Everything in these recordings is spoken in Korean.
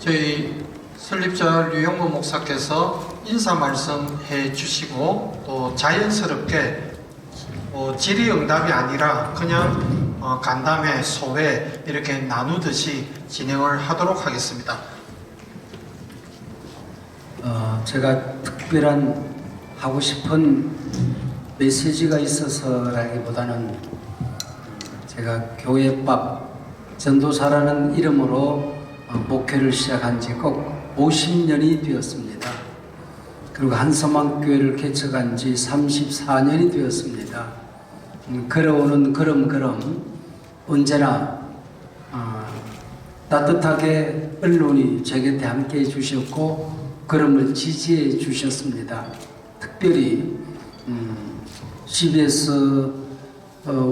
저희 설립자 류영보 목사께서 인사 말씀해 주시고 또 자연스럽게 질의응답이 아니라 그냥 간담회, 소회 이렇게 나누듯이 진행을 하도록 하겠습니다. 제가 특별한 하고 싶은 메시지가 있어서라기보다는 제가 교회밥 전도사라는 이름으로 목회를 시작한 지 꼭 50년이 되었습니다. 그리고 한서망교회를 개척한 지 34년이 되었습니다. 걸어오는 걸음 언제나 따뜻하게 언론이 제 곁에 함께해 주셨고 걸음을 지지해 주셨습니다. 특별히 CBS와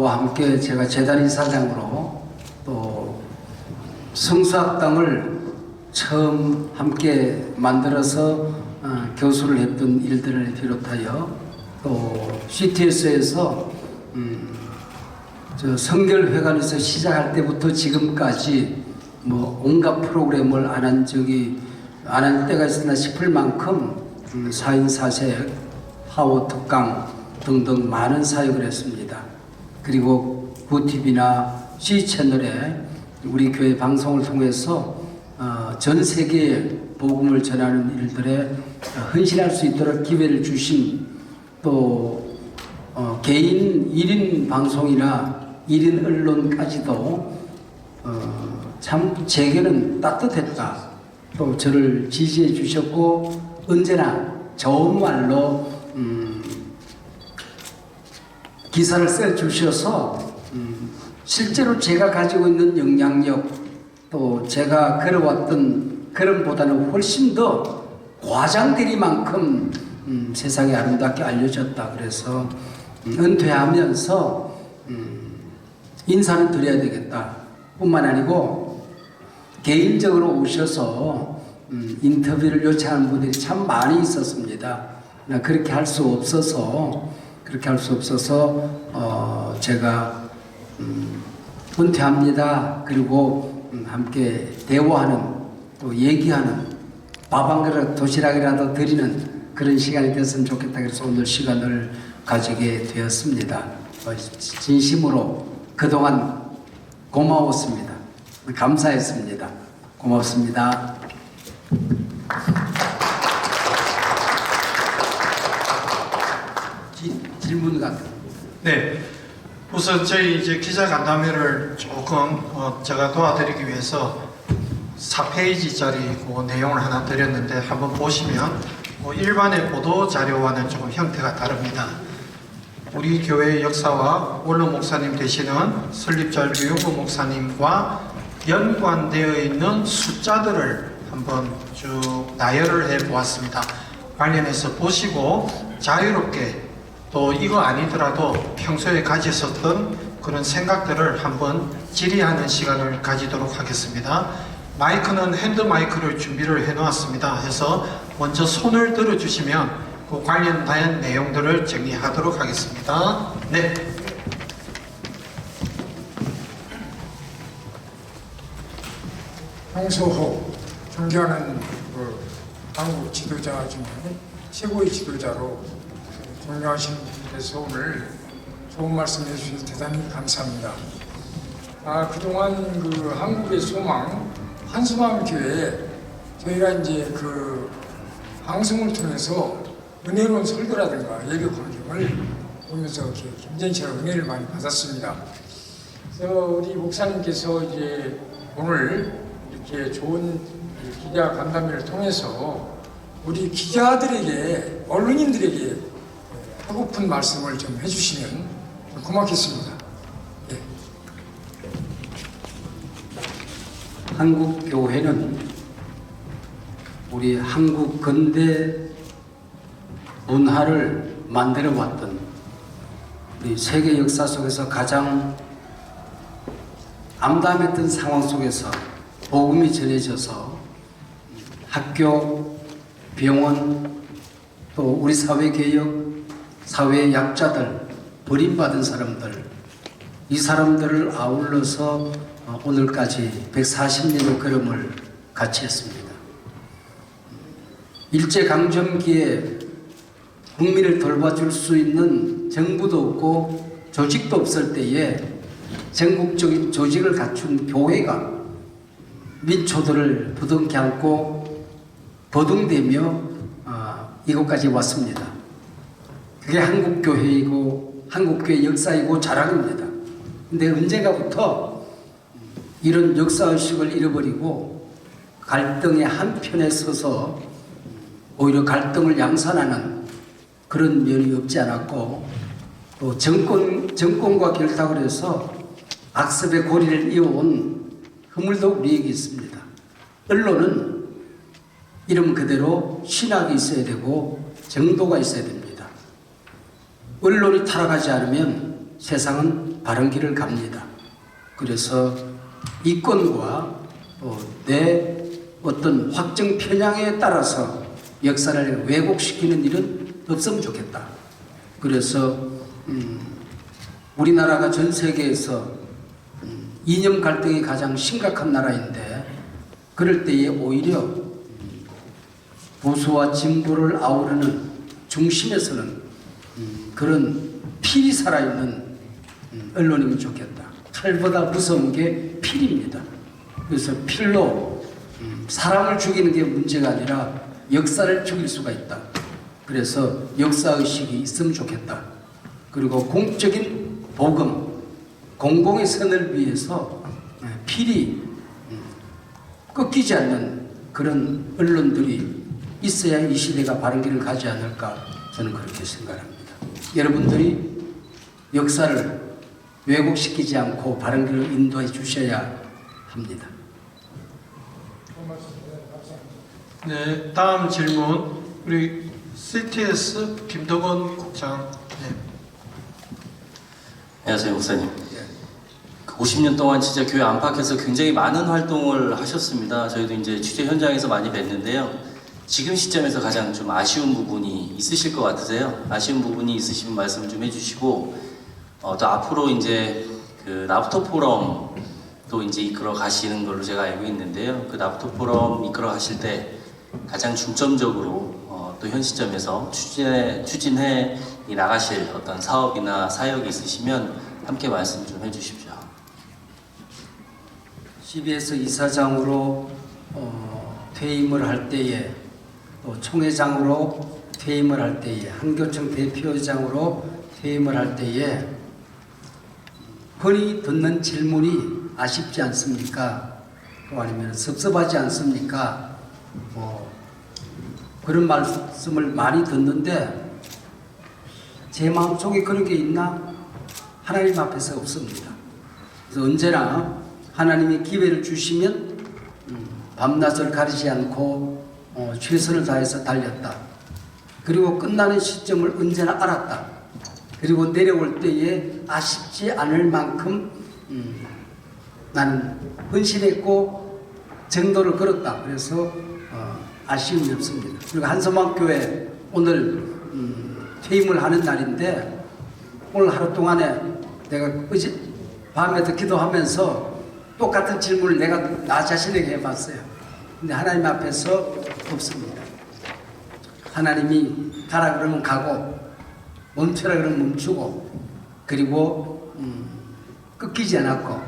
함께 제가 재단 이사장으로 또 성수학당을 처음 함께 만들어서 교수를 했던 일들을 비롯하여 또 CTS에서 성결회관에서 시작할 때부터 지금까지 온갖 프로그램을 안 한 때가 있었나 싶을 만큼 4인 4색, 화호 특강 등등 많은 사역을 했습니다. 그리고 구TV나 C채널에 우리 교회 방송을 통해서 전 세계에 복음을 전하는 일들에 헌신할 수 있도록 기회를 주신 또 개인 1인 방송이나 1인 언론까지도 참 제게는 따뜻했다. 또 저를 지지해 주셨고 언제나 좋은 말로 기사를 써 주셔서 실제로 제가 가지고 있는 영향력 또 제가 걸어왔던 걸음보다는 훨씬 더 과장되리만큼 세상에 아름답게 알려졌다. 그래서 은퇴하면서 인사는 드려야 되겠다 뿐만 아니고 개인적으로 오셔서 인터뷰를 요청하는 분들이 참 많이 있었습니다. 그렇게 할 수 없어서 제가 은퇴합니다. 그리고 함께 대화하는 또 얘기하는 밥 한 그릇 도시락이라도 드리는 그런 시간이 됐으면 좋겠다. 그래서 오늘 시간을 가지게 되었습니다. 진심으로 그동안 고마웠습니다. 감사했습니다. 고맙습니다. 질문 같은. 네. 우선 저희 이제 기자 간담회를 조금 제가 도와드리기 위해서 4페이지짜리 그 내용을 하나 드렸는데 한번 보시면 일반의 보도 자료와는 조금 형태가 다릅니다. 우리 교회의 역사와 원로 목사님 되시는 설립자 류영보 목사님과 연관되어 있는 숫자들을 한번 쭉 나열을 해 보았습니다. 관련해서 보시고 자유롭게 또 이거 아니더라도 평소에 가졌었던 그런 생각들을 한번 질의하는 시간을 가지도록 하겠습니다. 마이크는 핸드 마이크를 준비를 해 놓았습니다. 해서 먼저 손을 들어 주시면 그 관련된 내용들을 정리하도록 하겠습니다. 네. 황소호 존경하는 한국 지도자 중에 최고의 지도자로 존경하신 분께서 오늘 좋은 말씀 해주셔서 대단히 감사합니다. 그동안 한국의 소망 한소망교회에 저희가 이제 방송을 통해서 은혜로운 설교라든가 예배 광경을 보면서 이렇게 김전처럼 은혜를 많이 받았습니다. 그래서 우리 목사님께서 이제 오늘 이렇게 좋은 기자 간담회를 통해서 우리 기자들에게 언론인들에게 하고픈 말씀을 좀 해주시면 좀 고맙겠습니다. 네. 한국 교회는 우리 한국 근대 문화를 만들어 왔던 우리 세계 역사 속에서 가장 암담했던 상황 속에서 복음이 전해져서 학교, 병원, 또 우리 사회개혁, 사회의 약자들, 버림받은 사람들, 이 사람들을 아울러서 오늘까지 140년의 걸음을 같이 했습니다. 일제강점기에 국민을 돌봐줄 수 있는 정부도 없고 조직도 없을 때에 전국적인 조직을 갖춘 교회가 민초들을 부둥켜 안고 버둥대며 이곳까지 왔습니다. 그게 한국교회이고 한국교회 역사이고 자랑입니다. 근데 언젠가부터 이런 역사의식을 잃어버리고 갈등의 한편에 서서 오히려 갈등을 양산하는 그런 면이 없지 않았고, 또 정권과 결탁을 해서 악습의 고리를 이어온 허물도 우리에게 있습니다. 언론은 이름 그대로 신학이 있어야 되고 정도가 있어야 됩니다. 언론이 타락하지 않으면 세상은 바른 길을 갑니다. 그래서 이권과 내 어떤 확정 편향에 따라서 역사를 왜곡시키는 일은 없으면 좋겠다. 그래서 우리나라가 전 세계에서 이념 갈등이 가장 심각한 나라인데, 그럴 때에 오히려 보수와 진보를 아우르는 중심에서는 그런 필이 살아있는 언론이면 좋겠다. 칼보다 무서운 게 필입니다. 그래서 필로 사람을 죽이는 게 문제가 아니라 역사를 죽일 수가 있다. 그래서 역사의식이 있으면 좋겠다. 그리고 공적인 복음, 공공의 선을 위해서 필히 꺾이지 않는 그런 언론들이 있어야 이 시대가 바른 길을 가지 않을까, 저는 그렇게 생각합니다. 여러분들이 역사를 왜곡시키지 않고 바른 길을 인도해 주셔야 합니다. 네, 다음 질문 우리 CTS 김덕원 국장. 네. 안녕하세요, 목사님. 50년 동안 진짜 교회 안팎에서 굉장히 많은 활동을 하셨습니다. 저희도 이제 취재 현장에서 많이 뵀는데요. 지금 시점에서 가장 좀 아쉬운 부분이 있으실 것 같으세요? 아쉬운 부분이 있으시면 말씀 좀 해주시고, 또 앞으로 이제 그 나부터 포럼 또 이제 이끌어 가시는 걸로 제가 알고 있는데요. 그 나부터 포럼 이끌어 가실 때 가장 중점적으로 또 현 시점에서 추진해 나가실 어떤 사업이나 사역이 있으시면 함께 말씀 좀 해주십시오. CBS 이사장으로 퇴임을 할 때에, 또 총회장으로 퇴임을 할 때에, 한교총 대표장으로 퇴임을 할 때에 흔히 듣는 질문이 아쉽지 않습니까? 또 아니면 섭섭하지 않습니까? 그런 말씀을 많이 듣는데 제 마음속에 그런 게 있나? 하나님 앞에서 없습니다. 그래서 언제나 하나님이 기회를 주시면 밤낮을 가리지 않고 최선을 다해서 달렸다. 그리고 끝나는 시점을 언제나 알았다. 그리고 내려올 때에 아쉽지 않을 만큼 나는 헌신했고 정도를 걸었다. 그래서 아쉬움이 없습니다. 그리고 한서막교회 오늘 퇴임을 하는 날인데, 오늘 하루 동안에 내가 어제 밤에도 기도하면서 똑같은 질문을 내가 나 자신에게 해봤어요. 근데 하나님 앞에서 없습니다. 하나님이 가라 그러면 가고 멈춰라 그러면 멈추고, 그리고 꺾이지 않았고,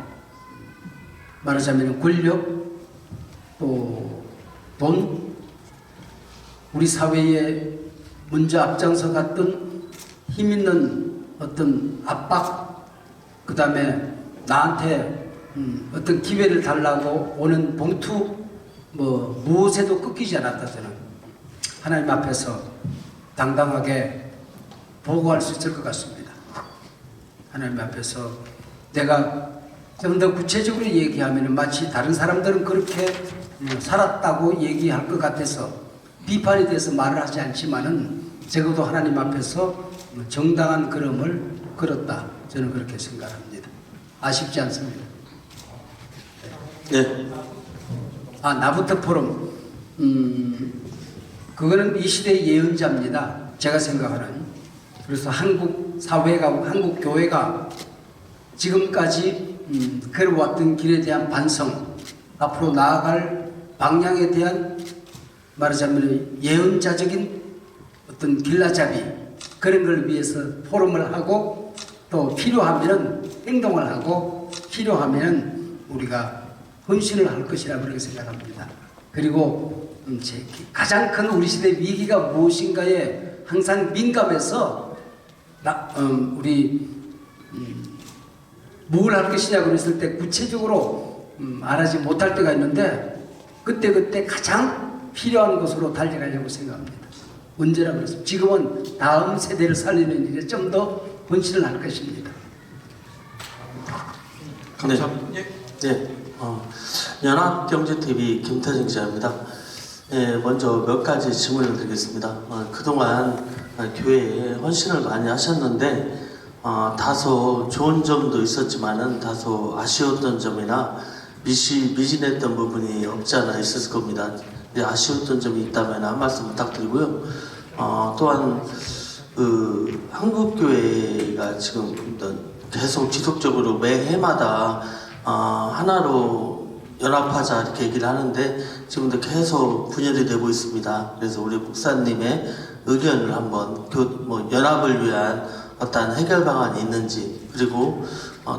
말하자면 권력, 또 돈, 우리 사회에 먼저 앞장서 갔던 힘 있는 어떤 압박, 그 다음에 나한테 어떤 기회를 달라고 오는 봉투, 무엇에도 꺾이지 않았다. 저는 하나님 앞에서 당당하게 보고할 수 있을 것 같습니다. 하나님 앞에서 내가 좀 더 구체적으로 얘기하면 마치 다른 사람들은 그렇게 살았다고 얘기할 것 같아서 비판에 대해서 말을 하지 않지만은 적어도 하나님 앞에서 정당한 걸음을 걸었다. 저는 그렇게 생각합니다. 아쉽지 않습니다. 네. 나부터 포럼. 그거는 이 시대의 예언자입니다. 제가 생각하는. 그래서 한국 사회가, 한국 교회가 지금까지 걸어왔던 길에 대한 반성, 앞으로 나아갈 방향에 대한 말하자면 예언자적인 어떤 길라잡이 그런 걸 위해서 포럼을 하고 또 필요하면은 행동을 하고 필요하면은 우리가 헌신을 할 것이라 그렇게 생각합니다. 그리고 가장 큰 우리 시대 위기가 무엇인가에 항상 민감해서 우리 뭘 할 것이냐고 했을 때 구체적으로 말하지 못할 때가 있는데 그때 가장 필요한 것으로 달려가려고 생각합니다. 언제나 그렇습니다. 지금은 다음 세대를 살리는 일에 좀 더 헌신을 할 것입니다. 감사합니다. 네, 연합경제TV 김태정 기자입니다. 먼저 몇 가지 질문을 드리겠습니다. 그동안 교회에 헌신을 많이 하셨는데 다소 좋은 점도 있었지만은 다소 아쉬웠던 점이나 미진했던 부분이 없지 않아 있었을 겁니다. 아쉬웠던 점이 있다면 한 말씀 부탁드리고요. 또한 한국교회가 지금 계속 지속적으로 매해마다 하나로 연합하자 이렇게 얘기를 하는데 지금도 계속 분열이 되고 있습니다. 그래서 우리 목사님의 의견을 한번 연합을 위한 어떤 해결 방안이 있는지, 그리고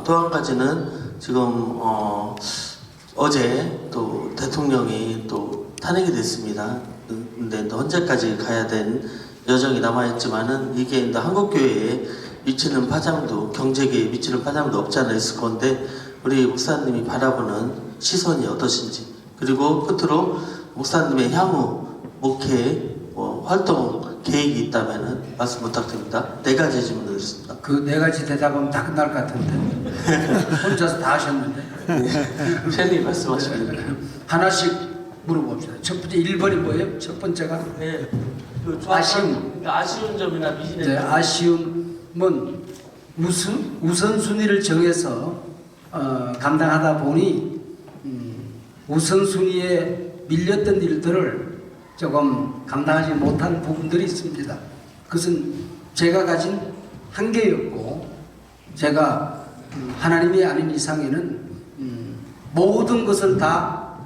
또 한 가지는 지금 어제 또 대통령이 또 탄핵이 됐습니다. 근데 언제까지 가야 된 여정이 남아있지만은 이게 한국교회에 미치는 파장도, 경제계에 미치는 파장도 없지 않아 있을 건데 우리 목사님이 바라보는 시선이 어떠신지, 그리고 끝으로 목사님의 향후 목회 활동 계획이 있다면 말씀 부탁드립니다. 4가지 질문 드렸습니다. 그 4가지 대답하면 다 끝날 것 같은데 혼자서 다 하셨는데 편히 말씀하십니다. 하나씩 물어봅시다. 첫 번째 1번이 뭐예요? 첫 번째가 네, 아쉬움. 아쉬운 점이나 미진의 점. 아쉬움은 우선순위를 정해서 감당하다 보니 우선순위에 밀렸던 일들을 조금 감당하지 못한 부분들이 있습니다. 그것은 제가 가진 한계였고 제가 하나님이 아닌 이상에는 모든 것을 다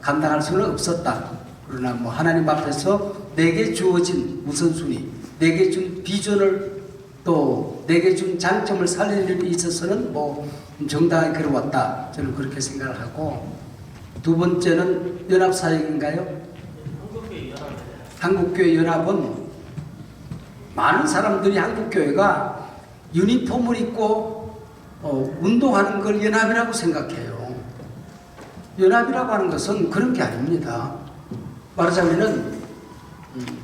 감당할 수는 없었다. 그러나 하나님 앞에서 내게 주어진 우선순위, 내게 준 비전을 또 내게 준 장점을 살리는 일에 있어서는 정당하게 걸어왔다. 저는 그렇게 생각을 하고, 두 번째는 연합사역인가요? 한국교회 연합은 많은 사람들이 한국교회가 유니폼을 입고 운동하는 걸 연합이라고 생각해요. 연합이라고 하는 것은 그런 게 아닙니다. 말하자면은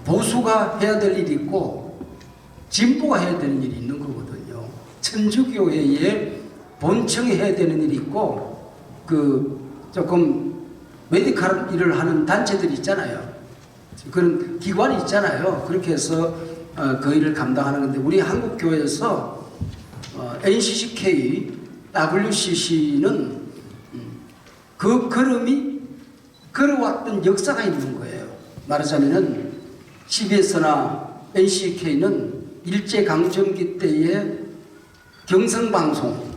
보수가 해야 될 일이 있고 진보가 해야 되는 일이 있는 거거든요. 천주교회에 본청이 해야 되는 일이 있고 조금 메디컬 일을 하는 단체들이 있잖아요. 그런 기관이 있잖아요. 그렇게 해서 그 일을 감당하는 건데 우리 한국교회에서 NCCK, WCC는 그 걸음이 걸어왔던 역사가 있는 거예요. 말하자면은 CBS나 NCK는 일제강점기 때에 경성방송,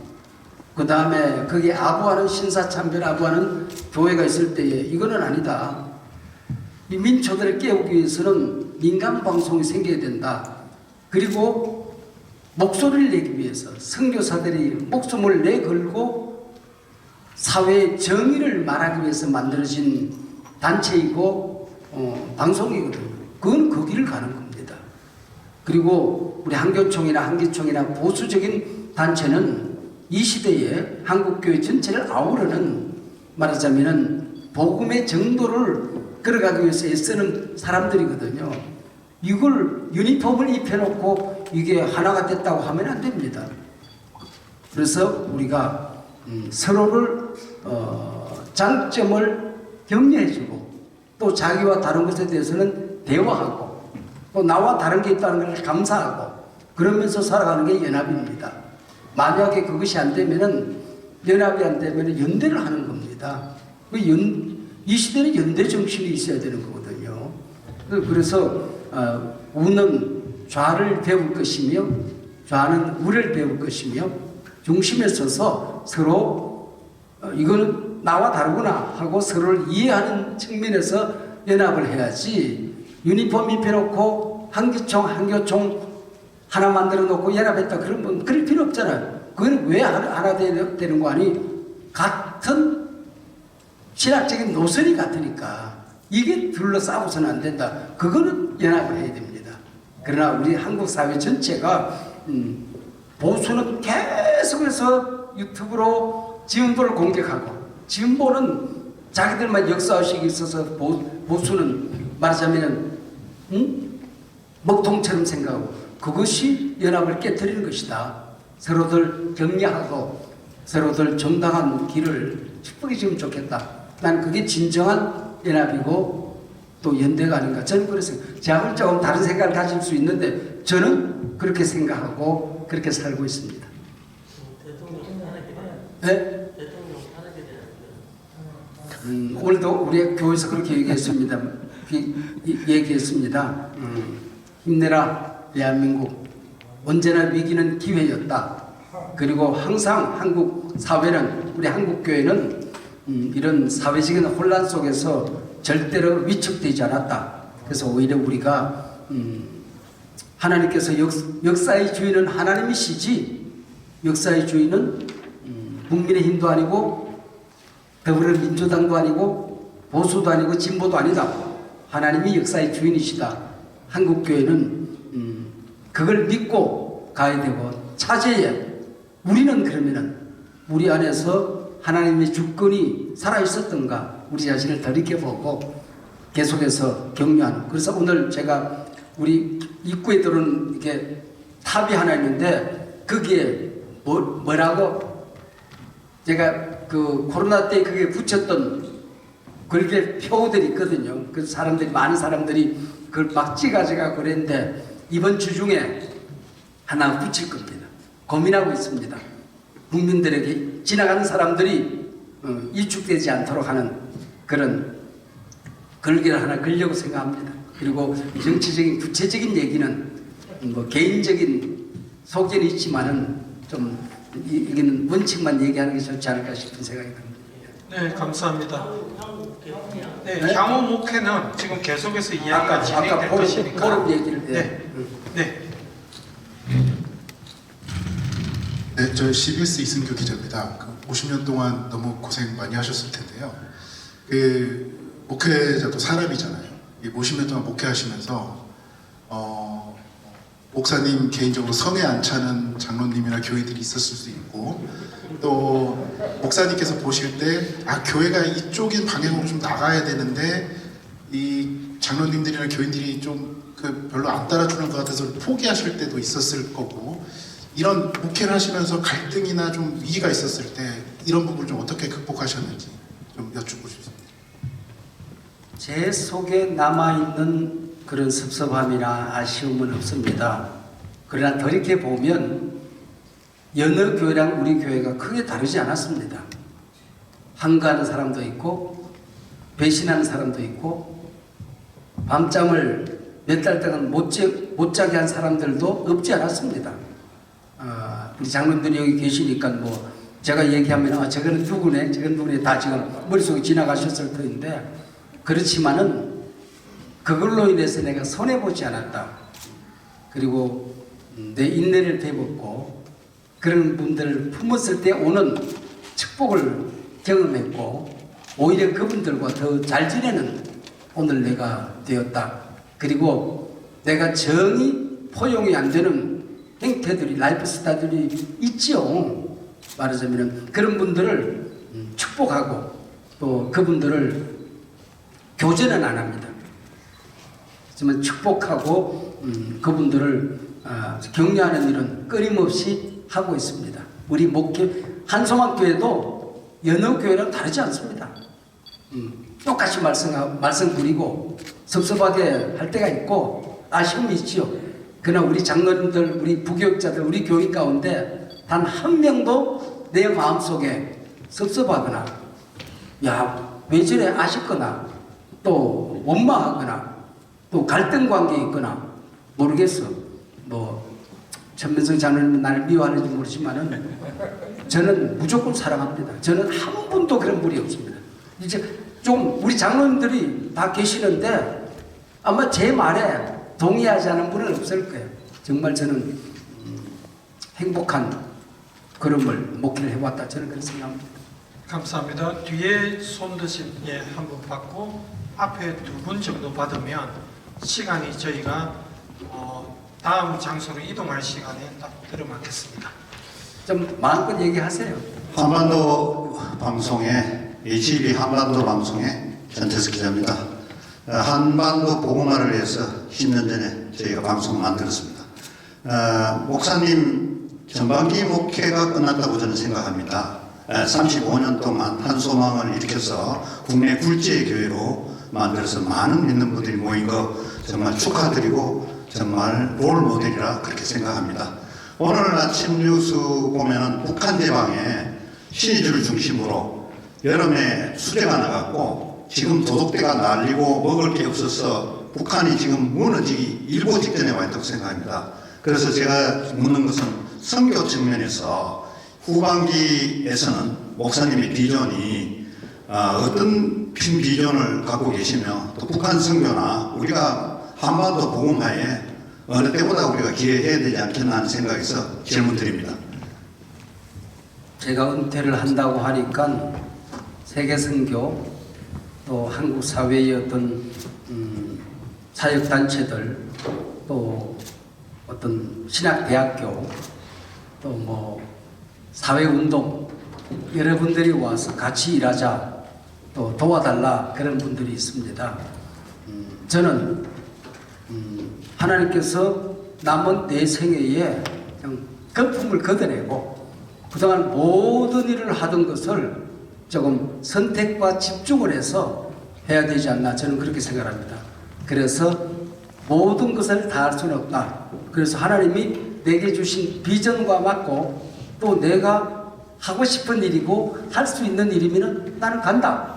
그 다음에 거기에 아부하는 신사참배를 아부하는 교회가 있을 때에 이거는 아니다. 이 민초들을 깨우기 위해서는 민간방송이 생겨야 된다. 그리고 목소리를 내기 위해서 선교사들이 목숨을 내걸고 사회의 정의를 말하기 위해서 만들어진 단체이고 방송이거든요. 그건 그 길을 가는 겁니다. 그리고 우리 한교총이나 한기총이나 보수적인 단체는 이 시대에 한국교회 전체를 아우르는, 말하자면은 복음의 정도를 걸어가기 위해서 애쓰는 사람들이거든요. 이걸 유니폼을 입혀놓고 이게 하나가 됐다고 하면 안 됩니다. 그래서 우리가 서로를 장점을 격려해주고 또 자기와 다른 것에 대해서는 대화하고 또 나와 다른 게 있다는 걸 감사하고 그러면서 살아가는 게 연합입니다. 만약에 그것이 안 되면은, 연합이 안 되면은 연대를 하는 겁니다. 이 시대는 연대 정신이 있어야 되는 거거든요. 그래서 우는 좌를 배울 것이며 좌는 우를 배울 것이며 중심에 서서 서로 이거는 나와 다르구나 하고 서로를 이해하는 측면에서 연합을 해야지 유니폼 입혀놓고 한교총 하나 만들어 놓고 연합했다 그러면 그럴 필요 없잖아요. 그건 왜 하나 되는 거 아니? 같은 신학적인 노선이 같으니까 이게 둘러싸고서는 안 된다. 그거는 연합을 해야 됩니다. 그러나 우리 한국 사회 전체가 보수는 계속해서 유튜브로 진보를 공격하고 진보는 자기들만 역사의식이 있어서 보수는 말하자면 먹통처럼 생각하고 그것이 연합을 깨뜨리는 것이다. 서로들 격려하고 서로들 정당한 길을 축복해주면 좋겠다. 난 그게 진정한 연합이고 또 연대가 아닌가. 저는 그래서 제가 조금 다른 생각을 가질 수 있는데 저는 그렇게 생각하고 그렇게 살고 있습니다. 네? 오늘도 우리 교회에서 그렇게 얘기했습니다. 얘기했습니다. 힘내라 대한민국. 언제나 위기는 기회였다. 그리고 항상 한국 사회는 우리 한국 교회는 이런 사회적인 혼란 속에서 절대로 위축되지 않았다. 그래서 오히려 우리가 하나님께서 역사의 주인은 하나님이시지 역사의 주인은 국민의힘도 아니고 더불어민주당도 아니고 보수도 아니고 진보도 아니다. 하나님이 역사의 주인이시다. 한국교회는 그걸 믿고 가야 되고 차제에 우리는 그러면은 우리 안에서 하나님의 주권이 살아있었던가 우리 자신을 돌이켜보고 계속해서 격려하는. 그래서 오늘 제가 우리 입구에 들어오는 이렇게 탑이 하나 있는데 거기에 뭐라고 제가 그 코로나 때 그게 붙였던 그렇게 표들이 있거든요. 그 사람들이 많은 사람들이 그걸 막 찍어가지고 그랬는데 이번 주 중에 하나 붙일 겁니다. 고민하고 있습니다. 국민들에게 지나가는 사람들이 위축되지 않도록 하는 그런 글귀를 하나 걸려고 생각합니다. 그리고 정치적인 구체적인 얘기는 뭐 개인적인 소견이 있지만은 좀 이게는 원칙만 얘기하는 게 좋지 않을까 싶은 생각이 듭니다. 네, 감사합니다. 네, 향후 목회는 지금 계속해서 이야기가 진행될 것이니까. 포럼 얘기를. 네. 네, 저 CBS 이승규 기자입니다. 50년 동안 너무 고생 많이 하셨을 텐데요. 그 목회자도 사람이잖아요. 50년 동안 목회하시면서 목사님 개인적으로 성에 안 차는 장로님이나 교회들이 있었을 수 있고 또 목사님께서 보실 때 교회가 이쪽인 방향으로 좀 나가야 되는데 이 장로님들이나 교인들이 좀 별로 안 따라주는 것 같아서 포기하실 때도 있었을 거고 이런 목회를 하시면서 갈등이나 좀 위기가 있었을 때 이런 부분을 좀 어떻게 극복하셨는지 좀 여쭙고 싶습니다. 제 속에 남아있는 그런 섭섭함이나 아쉬움은 없습니다. 그러나 돌이켜 보면 여느 교회랑 우리 교회가 크게 다르지 않았습니다. 한가하는 사람도 있고 배신하는 사람도 있고 밤잠을 몇 달 동안 못 자게 한 사람들도 없지 않았습니다. 우리 장로님들이 여기 계시니까 뭐 제가 얘기하면 저거는 누구네 저건 누구네 다 지금 머릿속에 지나가셨을 터인데 그렇지만은 그걸로 인해서 내가 손해보지 않았다. 그리고 내 인내를 배웠고 그런 분들을 품었을 때 오는 축복을 경험했고 오히려 그분들과 더 잘 지내는 오늘 내가 되었다. 그리고 내가 정이 포용이 안 되는 행태들이 라이프 스타일들이 있지요. 말하자면 그런 분들을 축복하고 또 그분들을 교제는 안 합니다. 하지만 축복하고 그분들을 격려하는 일은 끊임없이 하고 있습니다. 우리 목회 한소망교회도 여느 교회랑 다르지 않습니다. 똑같이 말씀 드리고 섭섭하게 할 때가 있고 아쉬움이 있지요. 그러나 우리 장로님들, 우리 부교육자들, 우리 교인 가운데 단 한 명도 내 마음속에 섭섭하거나 왜 저래 아쉽거나 또 원망하거나 또 갈등 관계에 있거나 모르겠어. 전민성 장로님은 나를 미워하는지 모르지만은 저는 무조건 사랑합니다. 저는 한 분도 그런 분이 없습니다. 이제 좀 우리 장로님들이 다 계시는데 아마 제 말에 동의하지 않은 분은 없을 거예요. 정말 저는 행복한 걸음을 목회를 해왔다 저는 그렇게 생각합니다. 감사합니다. 뒤에 손 드신 한 분 받고 앞에 2분 정도 받으면 시간이 저희가 다음 장소로 이동할 시간에 딱 들어맞겠습니다. 좀 마음껏 얘기하세요. 한반도 방송에 HB 한반도 방송의 전태석 기자입니다. 한반도 복음화를 위해서 10년 전에 저희가 방송을 만들었습니다. 목사님 전반기 목회가 끝났다고 저는 생각합니다. 35년 동안 한 소망을 일으켜서 국내 굴지의 교회로 만들어서 많은 믿는 분들이 모인 거 정말 축하드리고 정말 롤 모델이라 그렇게 생각합니다. 오늘 아침 뉴스 보면은 북한 대방에 신의주를 중심으로 여름에 수재가 나갔고 지금 도둑대가 날리고 먹을 게 없어서 북한이 지금 무너지기 일보 직전에 와 있다고 생각합니다. 그래서 제가 묻는 것은 선교 측면에서 후반기에서는 목사님의 비전이 어떤 비전을 갖고 계시며 또 북한 선교나 우리가 한반도 복음화에 어느 때보다 우리가 기여해야 되지 않겠나 하는 생각에서 질문 드립니다. 제가 은퇴를 한다고 하니까 세계 선교 또 한국 사회의 어떤 사역 단체들 또 어떤 신학대학교 또 뭐 사회운동 여러분들이 와서 같이 일하자 또 도와달라 그런 분들이 있습니다. 저는 하나님께서 남은 내 생애에 그냥 거품을 걷어내고 그동안 모든 일을 하던 것을 조금 선택과 집중을 해서 해야 되지 않나 저는 그렇게 생각합니다. 그래서 모든 것을 다 할 수는 없다. 그래서 하나님이 내게 주신 비전과 맞고 또 내가 하고 싶은 일이고 할 수 있는 일이면 나는 간다.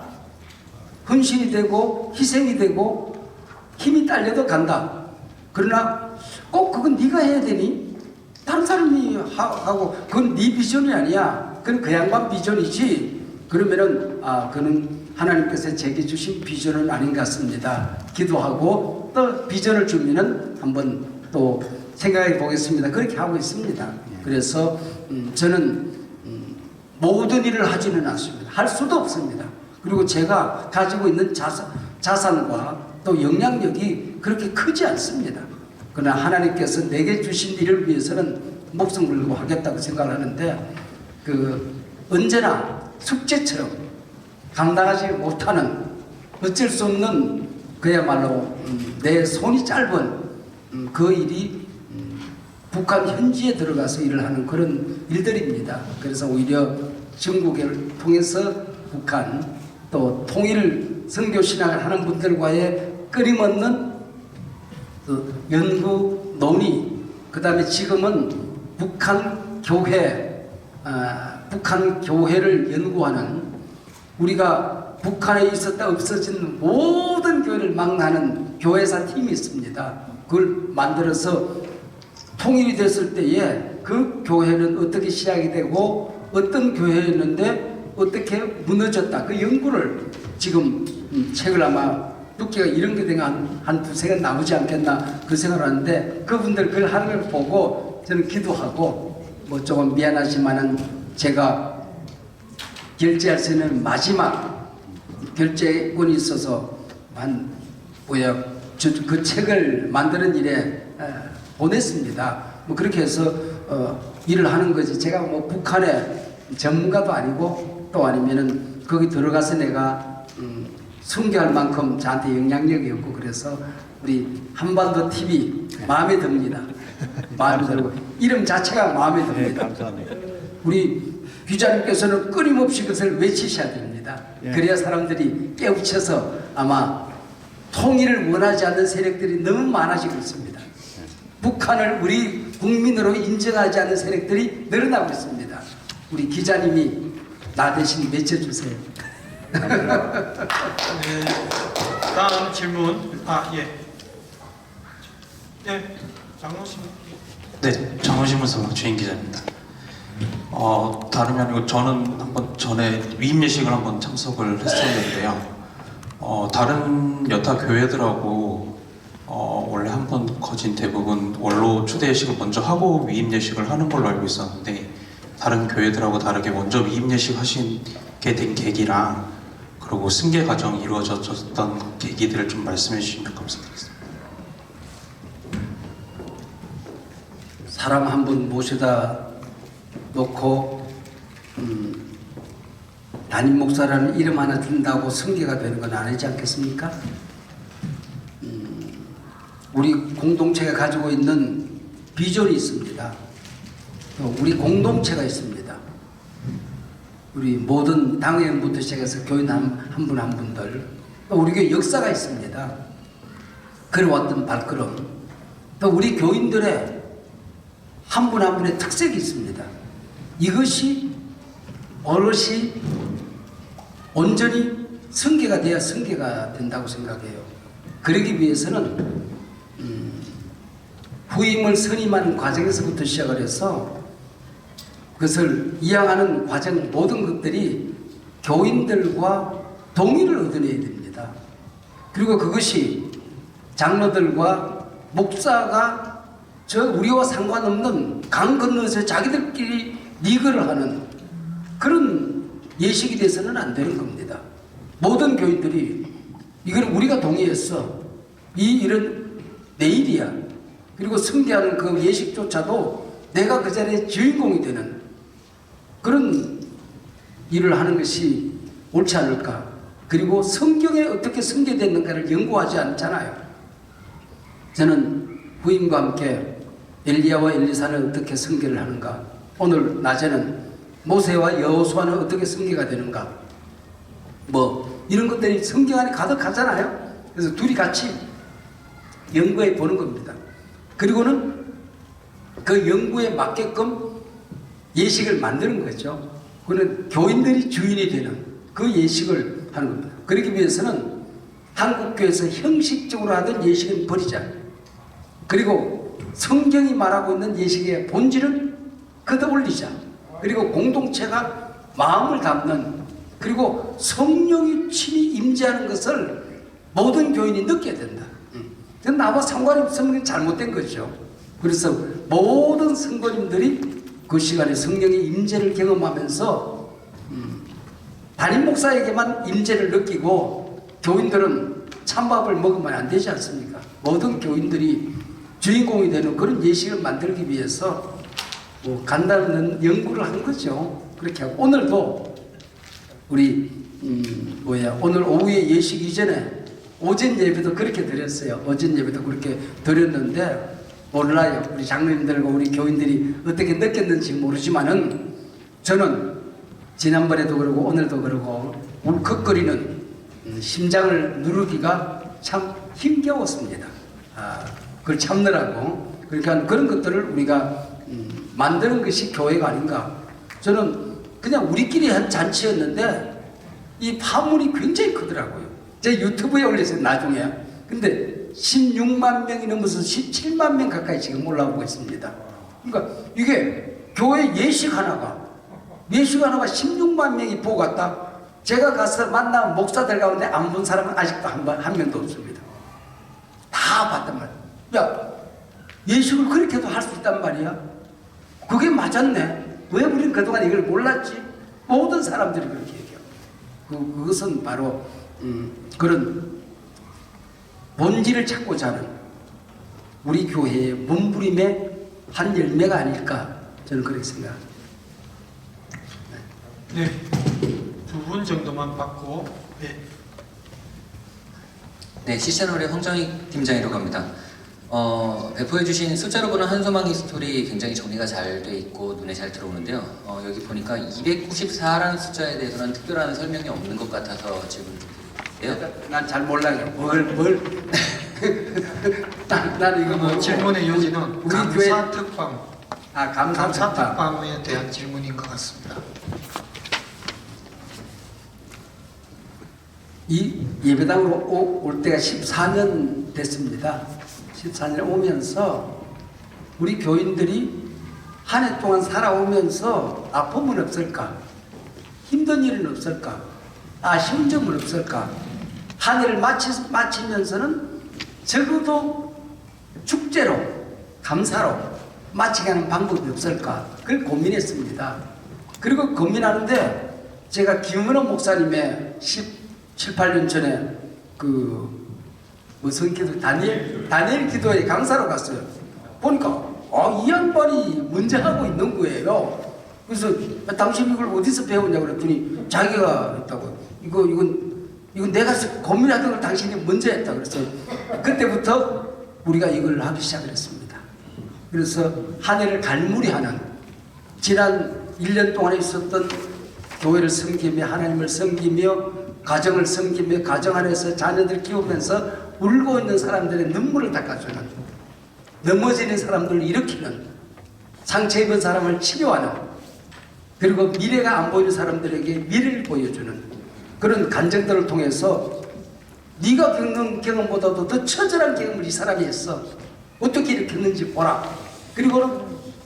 헌신이 되고 희생이 되고 힘이 딸려도 간다. 그러나 꼭 그건 네가 해야 되니? 다른 사람이 하고 그건 네 비전이 아니야. 그건 그 양반 비전이지. 그러면은 그는 하나님께서 제게 주신 비전은 아닌 것 같습니다. 기도하고 또 비전을 주면은 한번 또 생각해 보겠습니다. 그렇게 하고 있습니다. 그래서 저는 모든 일을 하지는 않습니다. 할 수도 없습니다. 그리고 제가 가지고 있는 자산과 또 영향력이 그렇게 크지 않습니다. 그러나 하나님께서 내게 주신 일을 위해서는 목숨 걸고 하겠다고 생각을 하는데 언제나 숙제처럼 감당하지 못하는 어쩔 수 없는 그야말로 내 손이 짧은 그 일이 북한 현지에 들어가서 일을 하는 그런 일들입니다. 그래서 오히려 중국을 통해서 북한 또 통일 선교 신학을 하는 분들과의 끊임없는 그 연구 논의 그 다음에 지금은 북한 교회를 연구하는 우리가 북한에 있었다 없어진 모든 교회를 망라하는 교회사 팀이 있습니다. 그걸 만들어서 통일이 됐을 때에 그 교회는 어떻게 시작이 되고 어떤 교회였는데 어떻게 무너졌다. 그 연구를 지금 책을 아마 두께가 이런 게 되면 한 두세 권 나오지 않겠나 그 생각을 하는데 그분들 그걸 하는 걸 보고 저는 기도하고 뭐 조금 미안하지만은 제가 결제할 수 있는 마지막 결제권이 있어서 그 책을 만드는 일에 보냈습니다. 뭐 그렇게 해서 일을 하는 거지. 제가 뭐 북한의 전문가도 아니고 또 아니면은 거기 들어가서 내가 순교할 만큼 저한테 영향력이 없고 그래서 우리 한반도 TV 마음에 듭니다. 마음에 들고 이름 자체가 마음에 듭니다. 네, 감사합니다. 우리 기자님께서는 끊임없이 그것을 외치셔야 됩니다. 그래야 사람들이 깨우쳐서 아마 통일을 원하지 않는 세력들이 너무 많아지고 있습니다. 북한을 우리 국민으로 인정하지 않는 세력들이 늘어나고 있습니다. 우리 기자님이 나 대신 외쳐주세요. 네, 다음 질문. 예, 장로님. 네, 장원신문서 주인 기자입니다. 다름이 아니고 저는 한번 전에 위임 예식을 한번 참석을 했었는데요. 다른 여타 교회들하고 원래 한번 거진 대부분 원로 초대 예식을 먼저 하고 위임 예식을 하는 걸로 알고 있었는데 다른 교회들하고 다르게 먼저 위임 예식 하시게 된 계기랑 그리고 승계 과정이 이루어졌던 계기들을 좀 말씀해 주시면 감사드리겠습니다. 사람 한 분 모셔다 놓고 담임 목사라는 이름 하나 준다고 승계가 되는 건 아니지 않겠습니까? 우리 공동체가 가지고 있는 비전이 있습니다. 또 우리 공동체가 있습니다. 우리 모든 당회원부터 시작해서 교인 한 분 한 분들, 또 우리 교회 역사가 있습니다. 걸어왔던 발걸음, 또 우리 교인들의 한 분 한 분의 특색이 있습니다. 이것이 어르시 온전히 승계가 돼야 승계가 된다고 생각해요. 그러기 위해서는 후임을 선임하는 과정에서부터 시작을 해서 그것을 이양하는 과정 모든 것들이 교인들과 동의를 얻어내야 됩니다. 그리고 그것이 장로들과 목사가 우리와 상관없는 강 건너서 자기들끼리 리그를 하는 그런 예식이 돼서는 안 되는 겁니다. 모든 교인들이 이걸 우리가 동의했어. 이 일은 내일이야. 그리고 승계하는 그 예식조차도 내가 그 자리에 주인공이 되는 그런 일을 하는 것이 옳지 않을까. 그리고 성경에 어떻게 승계됐는가를 연구하지 않잖아요. 저는 부인과 함께 엘리야와 엘리사는 어떻게 승계를 하는가, 오늘 낮에는 모세와 여호수아는 어떻게 승계가 되는가, 뭐 이런 것들이 성경 안에 가득하잖아요. 그래서 둘이 같이 연구해 보는 겁니다. 그리고는 그 연구에 맞게끔 예식을 만드는 거죠. 그는 교인들이 주인이 되는 그 예식을 하는 겁니다. 그러기 위해서는 한국교회에서 형식적으로 하던 예식은 버리자. 그리고 성경이 말하고 있는 예식의 본질은 걷어올리자. 그리고 공동체가 마음을 담는, 그리고 성령이 친히 임재하는 것을 모든 교인이 느껴야 된다. 나와 상관이 없으면 그게 잘못된 거죠. 그래서 모든 성도님들이 그 시간에 성령의 임재를 경험하면서 담임 목사에게만 임재를 느끼고 교인들은 찬밥을 먹으면 안 되지 않습니까? 모든 교인들이 주인공이 되는 그런 예식을 만들기 위해서 간단한 연구를 한 거죠. 그렇게 하고 오늘도 우리 오늘 오후에 예식 이전에 오전 예배도 그렇게 드렸어요. 오전 예배도 그렇게 드렸는데 몰라요. 우리 장로님들과 우리 교인들이 어떻게 느꼈는지 모르지만은 저는 지난번에도 그러고 오늘도 그러고 울컥거리는 심장을 누르기가 참 힘겨웠습니다. 그걸 참느라고. 그러니까 그런 것들을 우리가 만드는 것이 교회가 아닌가. 저는 그냥 우리끼리 한 잔치였는데 이 파문이 굉장히 크더라고요. 제 유튜브에 올렸어요, 나중에. 근데 16만 명이 넘어서 17만 명 가까이 지금 올라오고 있습니다. 그러니까 이게 교회 예식 하나가 16만 명이 보고 갔다. 제가 가서 만난 목사들 가운데 안 본 사람은 아직도 한 명도 없습니다. 다 봤단 말이야. 야, 예식을 그렇게도 할 수 있단 말이야. 그게 맞았네. 왜 우리는 그동안 이걸 몰랐지? 모든 사람들이 그렇게 얘기해요. 그것은 바로 그런 본질을 찾고자 하는 우리 교회의 몸부림의 한 열매가 아닐까, 저는 그렇게 생각합니다. 네, 2분 정도만 받고. 네, 시채널의 황정희 팀장이라고 합니다. 배포해주신 숫자로 보는 한소망 히스토리 굉장히 정리가 잘 돼 있고 눈에 잘 들어오는데요. 여기 보니까 294라는 숫자에 대해서는 특별한 설명이 없는 것 같아서 질문 드릴게요. 난 잘 몰라요. 뭘? 난 이거 뭐 질문의 요지는 우리 감사 특방. 감사 특방. 특방에 대한 질문인 것 같습니다. 이 예배당으로 올 때가 14년 됐습니다. 14년 오면서 우리 교인들이 한 해 동안 살아오면서 아픔은 없을까? 힘든 일은 없을까? 아쉬운 점은 없을까? 한 해를 마치면서는 적어도 축제로, 감사로 마치게 하는 방법이 없을까? 그걸 고민했습니다. 그리고 고민하는데 제가 김은호 목사님의 17, 18년 전에 무슨 기도, 다니엘 기도회 강사로 갔어요. 보니까 이 양반이 문제 하고 있는 거예요. 그래서 당신 이걸 어디서 배웠냐고 그랬더니 자기가 했다고. 이건 내가 고민하던 걸 당신이 먼저 했다 그래서 그때부터 우리가 이걸 하기 시작을 했습니다. 그래서 한 해를 갈무리하는 지난 1년 동안에 있었던 교회를 섬기며 하나님을 섬기며 가정을 섬기며 가정 안에서 자녀들 키우면서 울고 있는 사람들의 눈물을 닦아주는, 넘어지는 사람들을 일으키는, 상처 입은 사람을 치료하는, 그리고 미래가 안 보이는 사람들에게 미래를 보여주는 그런 간증들을 통해서 네가 겪는 경험보다도 더 처절한 경험을 이 사람이 했어. 어떻게 일으켰는지 보라. 그리고는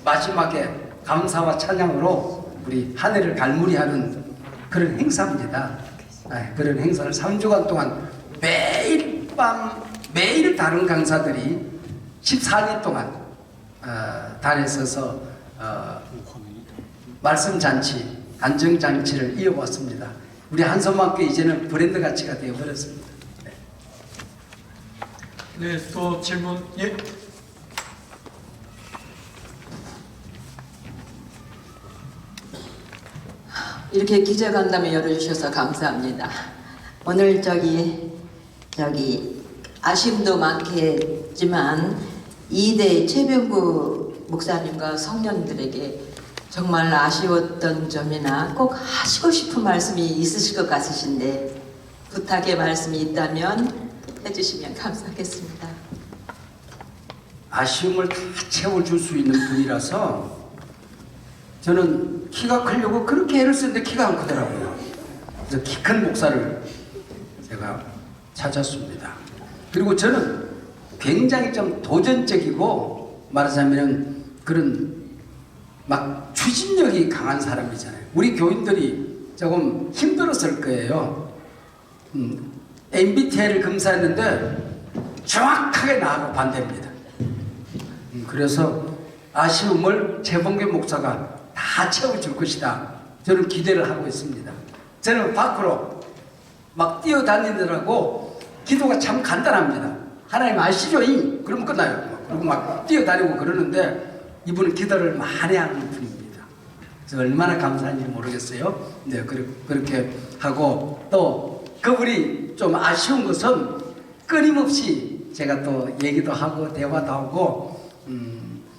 마지막에 감사와 찬양으로 우리 한 해를 갈무리하는 그런 행사입니다. 그런 행사를 3주간 동안 매일 밤 매일 다른 강사들이 14년 동안 단에 서서 말씀잔치, 간증잔치를 이어왔습니다. 우리 한소망교회 이제는 브랜드 가치가 되어버렸습니다. 네, 또 질문. 예. 이렇게 기자간담회 열어주셔서 감사합니다. 오늘 아쉬움도 많겠지만 2대 최병구 목사님과 성령들에게 정말 아쉬웠던 점이나 꼭 하시고 싶은 말씀이 있으실 것 같으신데 부탁의 말씀이 있다면 해주시면 감사하겠습니다. 아쉬움을 다 채워줄 수 있는 분이라서 저는 키가 크려고 그렇게 애를 쓰는데 키가 안 크더라고요. 그래서 키 큰 목사를 제가 찾았습니다. 그리고 저는 굉장히 좀 도전적이고 말하자면 그런 막 추진력이 강한 사람이잖아요. 우리 교인들이 조금 힘들었을 거예요. MBTI를 검사했는데 정확하게 나하고 반대입니다. 그래서 아쉬움을 재봉교 목사가 다 채워줄 것이다. 저는 기대를 하고 있습니다. 저는 밖으로 막 뛰어다니더라고. 기도가 참 간단합니다. 하나님 아시죠? 그러면 끝나요. 그리고 막 뛰어다니고 그러는데 이분은 기도를 많이 하는 분입니다. 그래서 얼마나 감사한지 모르겠어요. 네, 그렇게 하고 또 그분이 좀 아쉬운 것은 끊임없이 제가 또 얘기도 하고 대화도 하고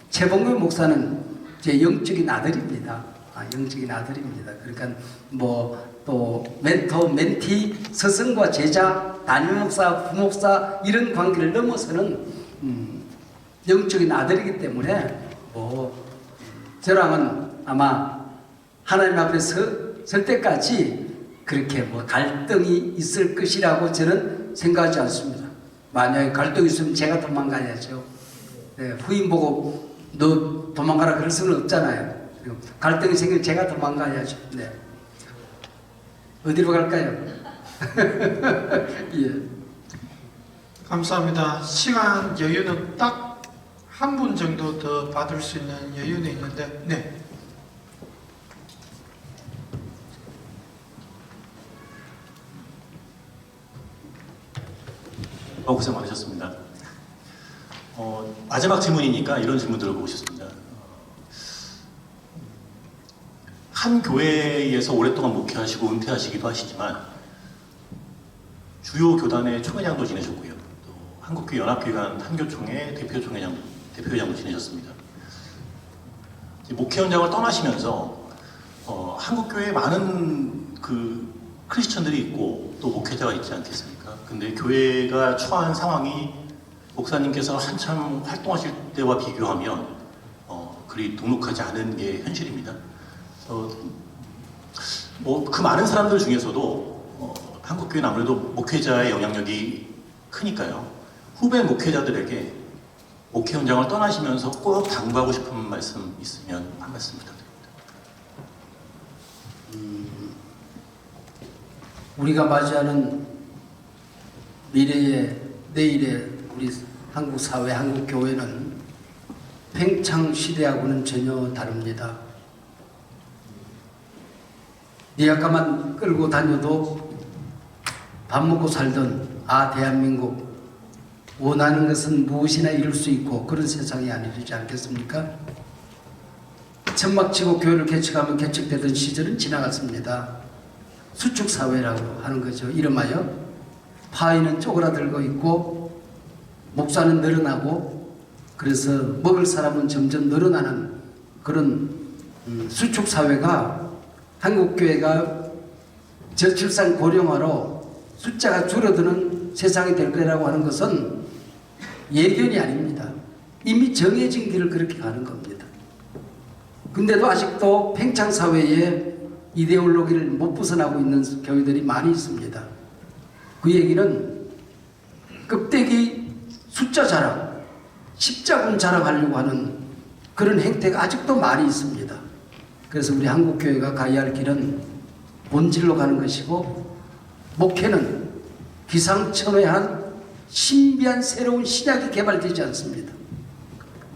최봉규 목사는 제 영적인 아들입니다. 영적인 아들입니다. 그러니까 또 멘토, 멘티, 스승과 제자, 담임 목사, 부목사 이런 관계를 넘어서는 영적인 아들이기 때문에 저랑은 아마 하나님 앞에 설 때까지 그렇게 갈등이 있을 것이라고 저는 생각하지 않습니다. 만약에 갈등이 있으면 제가 도망가야죠. 네, 후임 보고 너 도망가라 그럴 수는 없잖아요. 갈등이 생기면 제가 도망가야죠. 네. 어디로 갈까요? 예. 감사합니다. 시간 여유는 딱 한 분 정도 더 받을 수 있는 여유는 있는데, 네. 고생 많으셨습니다. 마지막 질문이니까 이런 질문 들어보고 싶습니다. 한 교회에서 오랫동안 목회하시고 은퇴하시기도 하시지만 주요 교단의 총회장도 지내셨고요. 또 한국교회 연합기관 한교총회 대표회장도 지내셨습니다. 목회 현장을 떠나시면서 한국교회에 많은 크리스천들이 있고 또 목회자가 있지 않겠습니까? 근데 교회가 처한 상황이 목사님께서 한참 활동하실 때와 비교하면 그리 녹록하지 않은 게 현실입니다. 그 많은 사람들 중에서도 한국교회는 아무래도 목회자의 영향력이 크니까요. 후배 목회자들에게 목회 현장을 떠나시면서 꼭 당부하고 싶은 말씀 있으면 한 말씀 부탁드립니다. 우리가 맞이하는 미래의 내일의 우리 한국 사회, 한국 교회는 팽창 시대하고는 전혀 다릅니다. 리아카만 끌고 다녀도 밥 먹고 살던 대한민국 원하는 것은 무엇이나 이룰 수 있고 그런 세상이 아니지 않겠습니까? 천막치고 교회를 개척하면 개척되던 시절은 지나갔습니다. 수축사회라고 하는 거죠. 이름하여 파이는 쪼그라들고 있고 목사는 늘어나고 그래서 먹을 사람은 점점 늘어나는 그런 수축사회가 한국교회가 저출산 고령화로 숫자가 줄어드는 세상이 될 거라고 하는 것은 예견이 아닙니다. 이미 정해진 길을 그렇게 가는 겁니다. 근데도 아직도 팽창사회에 이데올로기를 못 벗어나고 있는 교회들이 많이 있습니다. 그 얘기는 껍데기 숫자 자랑, 십자군 자랑하려고 하는 그런 행태가 아직도 많이 있습니다. 그래서 우리 한국교회가 가야 할 길은 본질로 가는 것이고 목회는 기상천외한 신비한 새로운 신약이 개발되지 않습니다.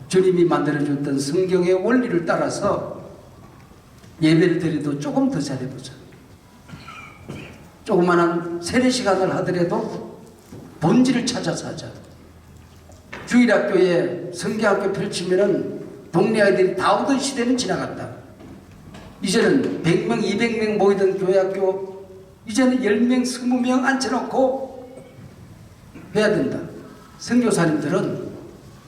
주님이 만들어줬던 성경의 원리를 따라서 예배를 드려도 조금 더 잘해보자. 조그마한 세례시간을 하더라도 본질을 찾아서 하자. 주일학교에 성경학교 펼치면은 동네 아이들이 다 오던 시대는 지나갔다. 이제는 100명, 200명 모이던 교회학교 이제는 10명, 20명 앉혀놓고 해야 된다. 선교사님들은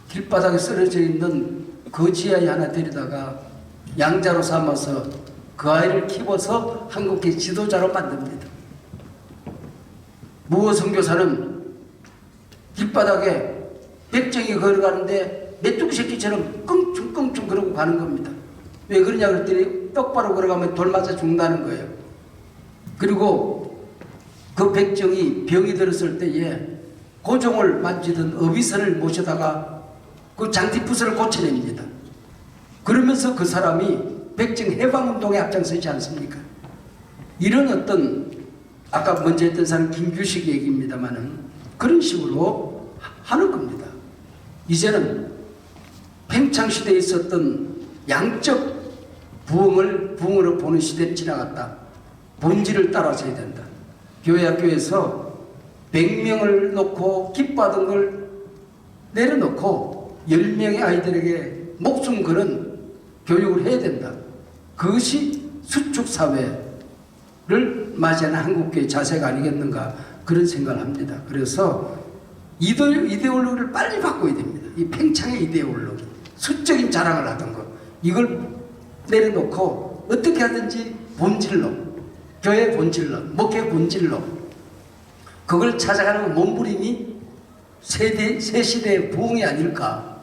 길바닥에 쓰러져 있는 거지 아이 하나 데리다가 양자로 삼아서 그 아이를 키워서 한국의 지도자로 만듭니다. 무어 선교사는 길바닥에 백정이 걸어가는데 메뚜기 새끼처럼 끙충끙충 그러고 가는 겁니다. 왜 그러냐 그랬더니 똑바로 걸어가면 돌 맞아 죽는다는 거예요. 그리고 그 백정이 병이 들었을 때에 고종을 만지던 어비선을 모셔다가 그 장티푸스를 고쳐냅니다. 그러면서 그 사람이 백정 해방운동에 앞장서지 않습니까? 이런 어떤 아까 먼저 했던 사람 김규식 얘기입니다만은 그런 식으로 하는 겁니다. 이제는 팽창시대에 있었던 양적 부흥으로 보는 시대는 지나갔다. 본질을 따라서 해야 된다. 교회 학교에서 100명을 놓고 기뻐하던 걸 내려놓고 10명의 아이들에게 목숨 거는 교육을 해야 된다. 그것이 수축사회를 맞이하는 한국교회의 자세가 아니겠는가 그런 생각을 합니다. 그래서 이데올로기를 빨리 바꿔야 됩니다. 이 팽창의 이데올로기, 수적인 자랑을 하던 것 이걸 내려놓고 어떻게 하든지 본질로, 교회 본질로, 목회 본질로 그걸 찾아가는 몸부림이 새 시대의 부흥이 아닐까.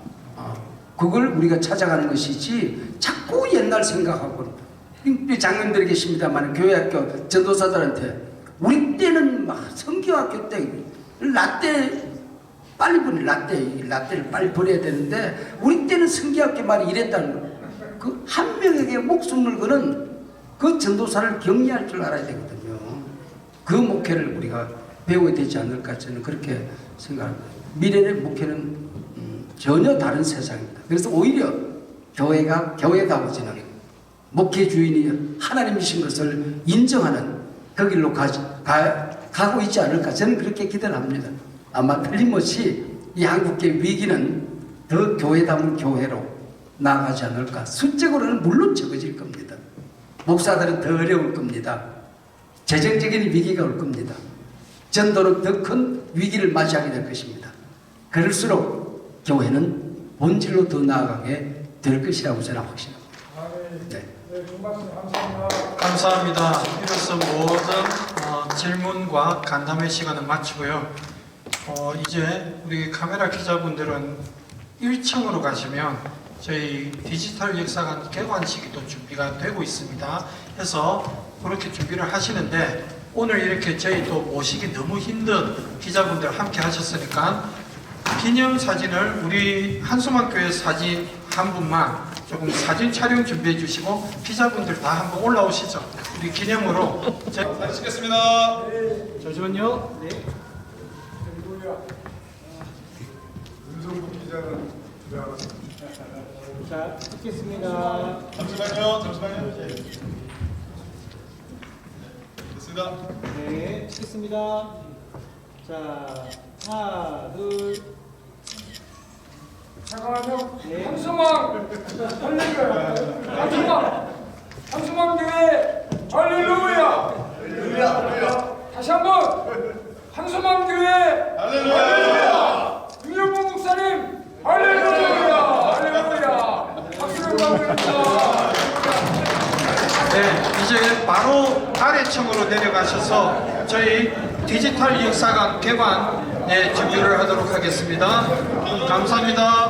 그걸 우리가 찾아가는 것이지 자꾸 옛날 생각하고 장님들이 계십니다만 교회학교 전도사들한테 우리 때는 막 성경학교 때 라떼 빨리 보내 라떼를 빨리 버려야 되는데 우리 때는 성경학교 말이 이랬다는 거. 그 한 명에게 목숨을 거는 그 전도사를 격려할 줄 알아야 되거든요. 그 목회를 우리가 배워야 되지 않을까 저는 그렇게 생각합니다. 미래의 목회는 전혀 다른 세상입니다. 그래서 오히려 교회다워지는 목회 주인이 하나님이신 것을 인정하는 그 길로 가고 있지 않을까 저는 그렇게 기대를 합니다. 아마 틀림없이 이 한국의 위기는 더 교회다운 교회로 나아가지 않을까. 수적으로는 물론 적어질 겁니다. 목사들은 더 어려울 겁니다. 재정적인 위기가 올 겁니다. 전도는 더 큰 위기를 맞이하게 될 것입니다. 그럴수록 교회는 본질로 더 나아가게 될 것이라고 저는 확신합니다. 네. 감사합니다. 이로써 모든 질문과 간담회 시간은 마치고요. 이제 우리 카메라 기자분들은 1층으로 가시면 저희 디지털 역사관 개관식이 또 준비가 되고 있습니다. 해서 그렇게 준비를 하시는데 오늘 이렇게 저희 또 모시기 너무 힘든 기자분들 함께 하셨으니까 기념 사진을 우리 한소만 교회 사진 한 분만 조금 사진 촬영 준비해 주시고 기자분들 다 한번 올라오시죠. 우리 기념으로. 사진 찍겠습니다. 잠시만요. 네. 자, 찍겠습니다. 잠시만요. 됐습니다. 네, 찍겠습니다. 자, 하나, 둘. 잠깐만요. 네. 한수망 교회 할렐루야. 다시 한번 한수망 교회 할렐루야. 김영봉 목사님 할렐루야. 박수를 받습니다. 네, 이제 바로 아래층으로 내려가셔서 저희 디지털 역사관 개관 준비를 하도록 하겠습니다. 감사합니다.